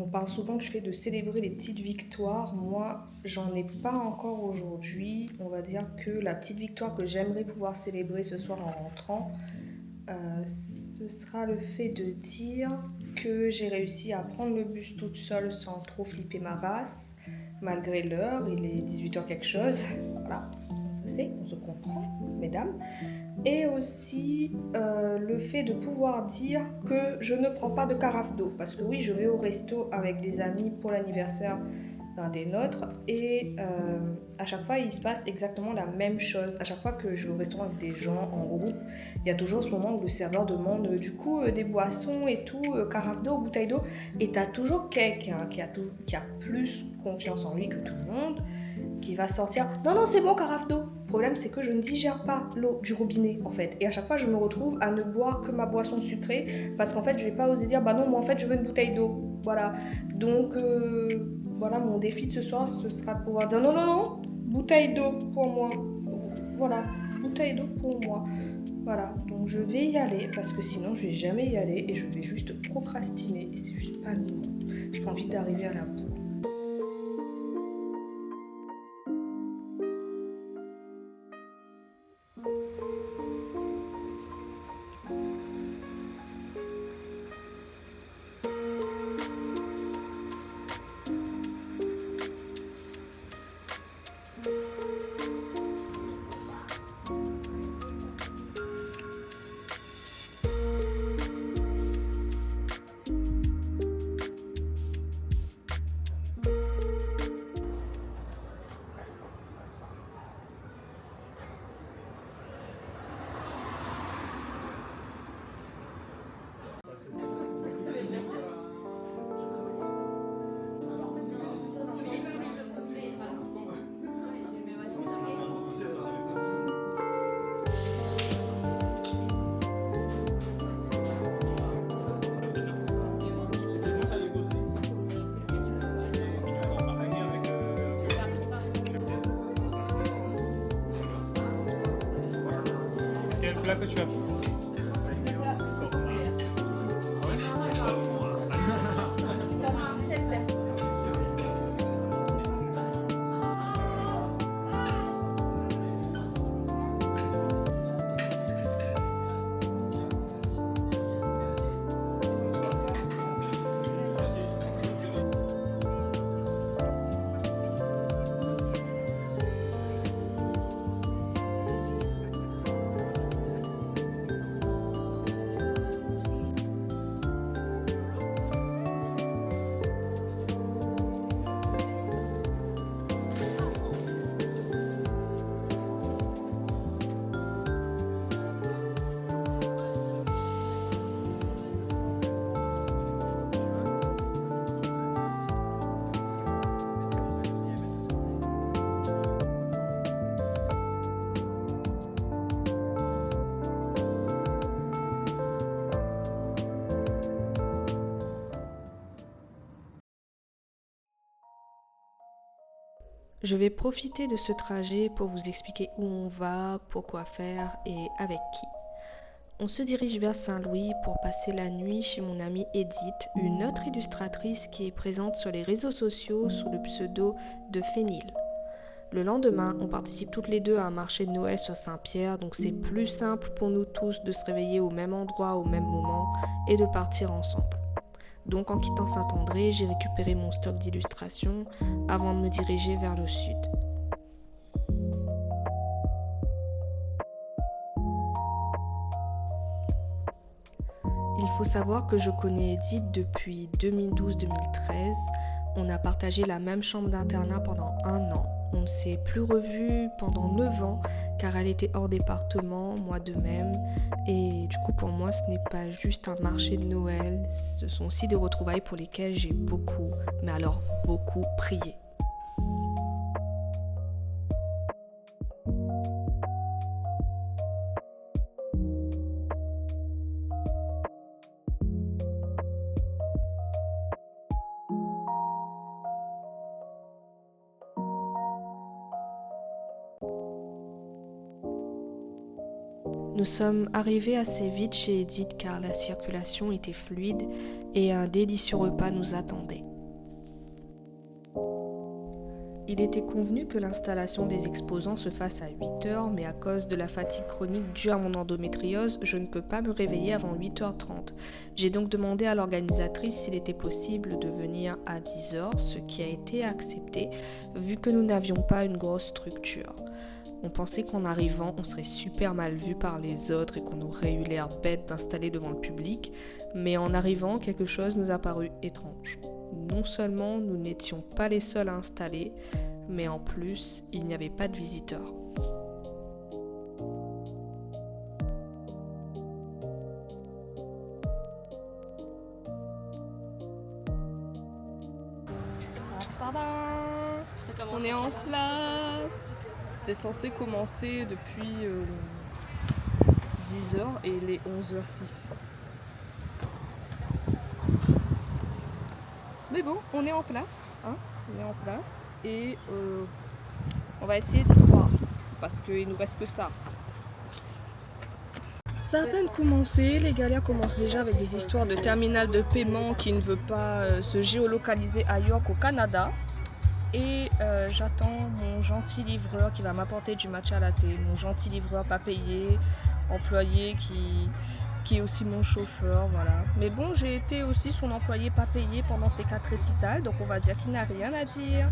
On parle souvent du fait de célébrer les petites victoires. Moi, j'en ai pas encore aujourd'hui. On va dire que la petite victoire que j'aimerais pouvoir célébrer ce soir en rentrant, ce sera le fait de dire que j'ai réussi à prendre le bus toute seule sans trop flipper ma race, malgré l'heure, il est 18h quelque chose. Voilà, on se sait, on se comprend, mesdames. Et aussi le fait de pouvoir dire que je ne prends pas de carafe d'eau. Parce que oui, je vais au resto avec des amis pour l'anniversaire d'un des nôtres. Et à chaque fois, il se passe exactement la même chose. À chaque fois que je vais au restaurant avec des gens en groupe, il y a toujours ce moment où le serveur demande du coup des boissons et tout, carafe d'eau, bouteille d'eau. Et t'as toujours quelqu'un qui a plus confiance en lui que tout le monde qui va sortir non non c'est bon carafe d'eau. Le problème c'est que je ne digère pas l'eau du robinet en fait et à chaque fois je me retrouve à ne boire que ma boisson sucrée parce qu'en fait je vais pas oser dire bah non moi en fait je veux une bouteille d'eau. Voilà. Donc voilà mon défi de ce soir ce sera de pouvoir dire non non non bouteille d'eau pour moi. Voilà, bouteille d'eau pour moi. Voilà, donc je vais y aller parce que sinon je vais jamais y aller et je vais juste procrastiner et c'est juste pas le moment. J'ai pas envie d'arriver à la bourre. Quel plat que tu as fait? Je vais profiter de ce trajet pour vous expliquer où on va, pourquoi faire et avec qui. On se dirige vers Saint-Louis pour passer la nuit chez mon amie Edith, une autre illustratrice qui est présente sur les réseaux sociaux sous le pseudo de Fénil. Le lendemain, on participe toutes les deux à un marché de Noël sur Saint-Pierre, donc c'est plus simple pour nous tous de se réveiller au même endroit au même moment et de partir ensemble. Donc en quittant Saint-André, j'ai récupéré mon stock d'illustrations avant de me diriger vers le sud. Il faut savoir que je connais Edith depuis 2012-2013. On a partagé la même chambre d'internat pendant 1 an. On ne s'est plus revus pendant 9 ans car elle était hors département, moi de même. Et du coup pour moi ce n'est pas juste un marché de Noël, ce sont aussi des retrouvailles pour lesquelles j'ai beaucoup, mais alors beaucoup prié. Nous sommes arrivés assez vite chez Edith car la circulation était fluide et un délicieux repas nous attendait. Il était convenu que l'installation des exposants se fasse à 8 heures, mais à cause de la fatigue chronique due à mon endométriose, je ne peux pas me réveiller avant 8h30. J'ai donc demandé à l'organisatrice s'il était possible de venir à 10 heures, ce qui a été accepté, vu que nous n'avions pas une grosse structure. On pensait qu'en arrivant, on serait super mal vu par les autres et qu'on aurait eu l'air bête d'installer devant le public, mais en arrivant, quelque chose nous a paru étrange. Non seulement nous n'étions pas les seuls à installer, mais en plus, il n'y avait pas de visiteurs. Tadam! On est en place. C'est censé commencer depuis 10h et il est 11h06. Mais bon, on est en place, hein, on est en place et on va essayer d'y croire parce qu'il nous reste que ça. Ça a à peine commencé, les galères commencent déjà avec des histoires de terminal de paiement qui ne veut pas se géolocaliser ailleurs qu'au Canada. Et j'attends mon gentil livreur qui va m'apporter du matcha latte, mon gentil livreur pas payé, employé qui est aussi mon chauffeur, voilà. Mais bon, j'ai été aussi son employé pas payé pendant ces 4 récitals, donc on va dire qu'il n'a rien à dire.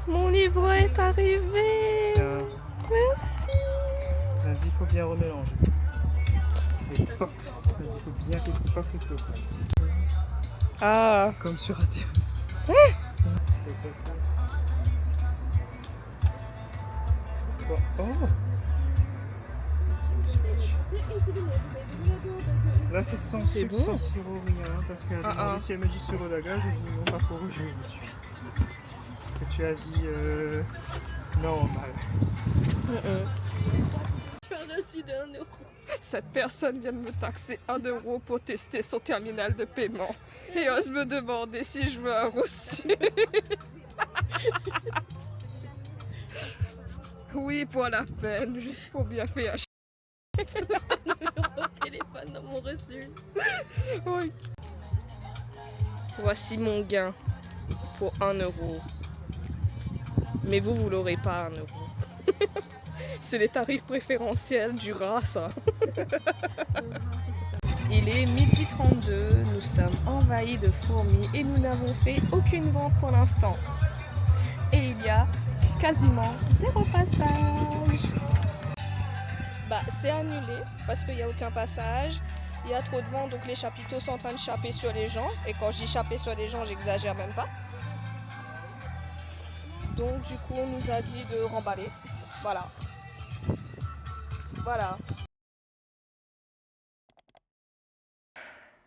Mon livre est arrivé. Tiens, Merci. vas-y, il faut bien remélanger. Et pop. Vas-y, il faut bien que tu pop le coup. Ah. Comme sur Internet. Oh. Là c'est sans C'est sucre, bon. sans sirop, rien. Parce qu'elle a demandé si elle me dit sirop d'agave, je dis non, pas pour aujourd'hui. Que tu as dit normal. Tu as reçu d'1 euro. Cette personne vient de me taxer 1 euro pour tester son terminal de paiement et ose me demander si je veux un reçu. Oui, pour la peine, juste pour bien faire. Numéro de téléphone dans mon reçu. Oui. Voici mon gain pour 1 euro. Mais vous l'aurez pas 1 euro. C'est les tarifs préférentiels du rat, ça. Il est 12h32, nous sommes envahis de fourmis et nous n'avons fait aucune vente pour l'instant. Et il y a quasiment 0 passage. Bah, c'est annulé parce qu'il n'y a aucun passage. Il y a trop de vent, donc les chapiteaux sont en train de chapper sur les gens. Et quand je dis chapper sur les gens, j'exagère même pas. Donc du coup, on nous a dit de remballer. Voilà. Voilà.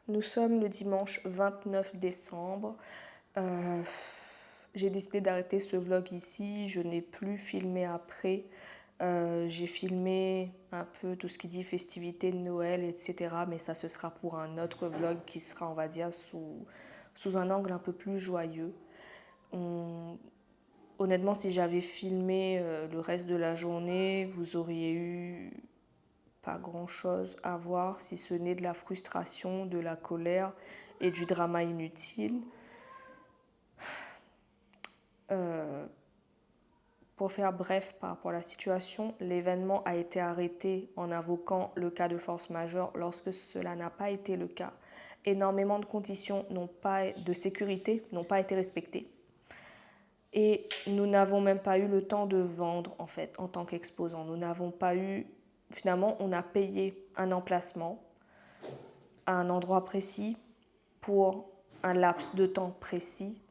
Nous sommes le dimanche 29 décembre. J'ai décidé d'arrêter ce vlog ici. Je n'ai plus filmé après. J'ai filmé un peu tout ce qui dit festivités de Noël, etc. Mais ça, ce sera pour un autre vlog qui sera, on va dire, sous un angle un peu plus joyeux. Honnêtement, si j'avais filmé le reste de la journée, vous auriez eu pas grand-chose à voir, si ce n'est de la frustration, de la colère et du drama inutile. Pour faire bref par rapport à la situation, l'événement a été arrêté en invoquant le cas de force majeure lorsque cela n'a pas été le cas. Énormément de conditions de sécurité n'ont pas été respectées. Et nous n'avons même pas eu le temps de vendre en fait en tant qu'exposant. Nous n'avons pas eu, finalement on a payé un emplacement à un endroit précis pour un laps de temps précis.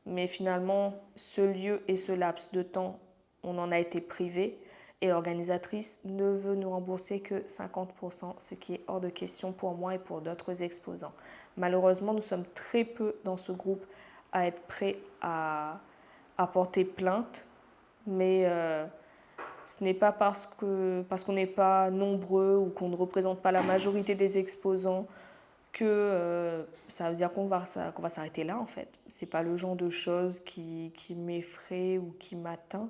Mais finalement, ce lieu et ce laps de temps, on en a été privé et l'organisatrice ne veut nous rembourser que 50%, ce qui est hors de question pour moi et pour d'autres exposants. Malheureusement, nous sommes très peu dans ce groupe à être prêts à porter plainte, mais ce n'est pas parce qu'on n'est pas nombreux ou qu'on ne représente pas la majorité des exposants que ça veut dire qu'on va s'arrêter là en fait. C'est pas le genre de choses qui m'effraie ou qui m'atteint.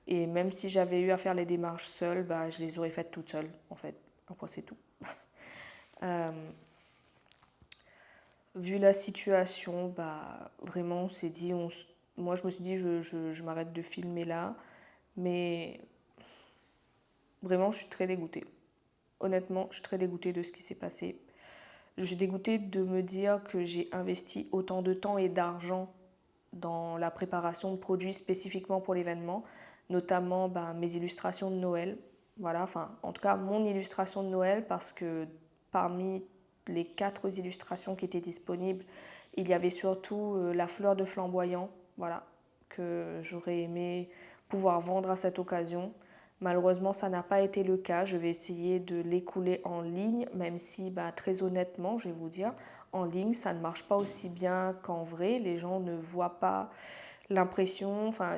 Et même si j'avais eu à faire les démarches seule, bah, je les aurais faites toutes seules en fait. Après c'est tout. Vu la situation, bah, vraiment on s'est dit, moi je me suis dit je m'arrête de filmer là. Mais vraiment je suis très dégoûtée. Honnêtement, je suis très dégoûtée de ce qui s'est passé. Je suis dégoûtée de me dire que j'ai investi autant de temps et d'argent dans la préparation de produits spécifiquement pour l'événement, notamment mes illustrations de Noël. Voilà, enfin, en tout cas, mon illustration de Noël, parce que parmi les 4 illustrations qui étaient disponibles, il y avait surtout la fleur de flamboyant, voilà, que j'aurais aimé pouvoir vendre à cette occasion. Malheureusement, ça n'a pas été le cas. Je vais essayer de l'écouler en ligne, même si, très honnêtement, je vais vous dire, en ligne, ça ne marche pas aussi bien qu'en vrai. Les gens ne voient pas l'impression. Enfin,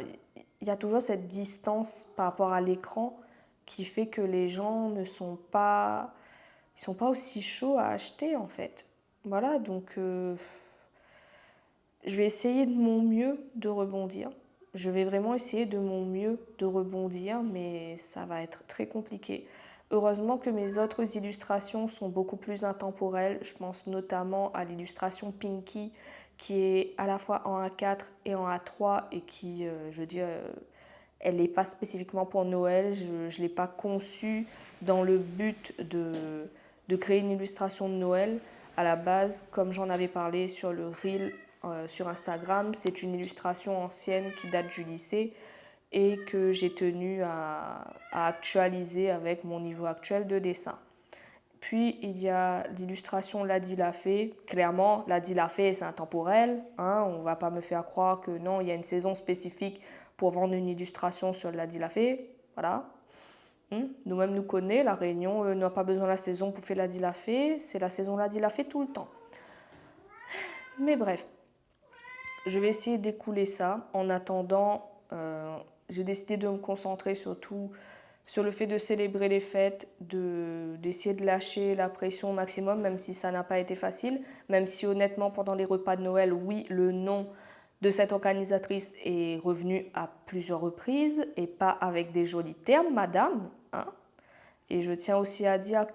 il y a toujours cette distance par rapport à l'écran qui fait que les gens ne sont pas, ils sont pas aussi chauds à acheter, en fait. Voilà, donc je vais essayer de mon mieux de rebondir. Je vais vraiment essayer de mon mieux de rebondir, mais ça va être très compliqué. Heureusement que mes autres illustrations sont beaucoup plus intemporelles. Je pense notamment à l'illustration Pinky, qui est à la fois en A4 et en A3, et qui, je veux dire, elle n'est pas spécifiquement pour Noël. Je ne l'ai pas conçue dans le but de créer une illustration de Noël. À la base, comme j'en avais parlé sur le Reel, sur Instagram, c'est une illustration ancienne qui date du lycée et que j'ai tenu à actualiser avec mon niveau actuel de dessin. Puis il y a l'illustration Ladi l'a fait. Clairement, Ladi l'a fait, c'est intemporel. On ne va pas me faire croire que non, il y a une saison spécifique pour vendre une illustration sur Ladi l'a fait. Voilà. Nous-mêmes nous connaissons, La Réunion n'a pas besoin de la saison pour faire Ladi l'a fait. C'est la saison Ladi l'a fait tout le temps. Mais bref. Je vais essayer d'écouler ça. En attendant, j'ai décidé de me concentrer surtout sur le fait de célébrer les fêtes, d'essayer de lâcher la pression au maximum, même si ça n'a pas été facile, même si honnêtement, pendant les repas de Noël, oui, le nom de cette organisatrice est revenu à plusieurs reprises, et pas avec des jolis termes, madame. Et je tiens aussi à dire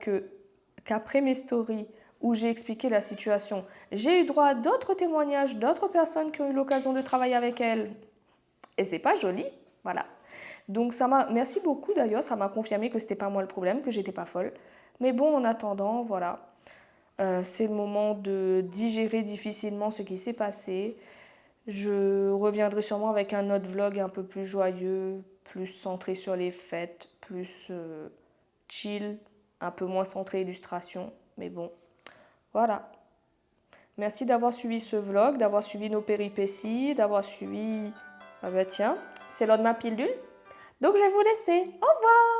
qu'après mes stories, où j'ai expliqué la situation, j'ai eu droit à d'autres témoignages d'autres personnes qui ont eu l'occasion de travailler avec elle. Et c'est pas joli, voilà. Donc merci beaucoup d'ailleurs, ça m'a confirmé que c'était pas moi le problème, que j'étais pas folle. Mais bon, en attendant, voilà. C'est le moment de digérer difficilement ce qui s'est passé. Je reviendrai sûrement avec un autre vlog un peu plus joyeux, plus centré sur les fêtes, plus chill, un peu moins centré illustration. Mais bon. Voilà. Merci d'avoir suivi ce vlog, d'avoir suivi nos péripéties, d'avoir suivi... Ah bah tiens, c'est l'heure de ma pilule. Donc je vais vous laisser. Au revoir!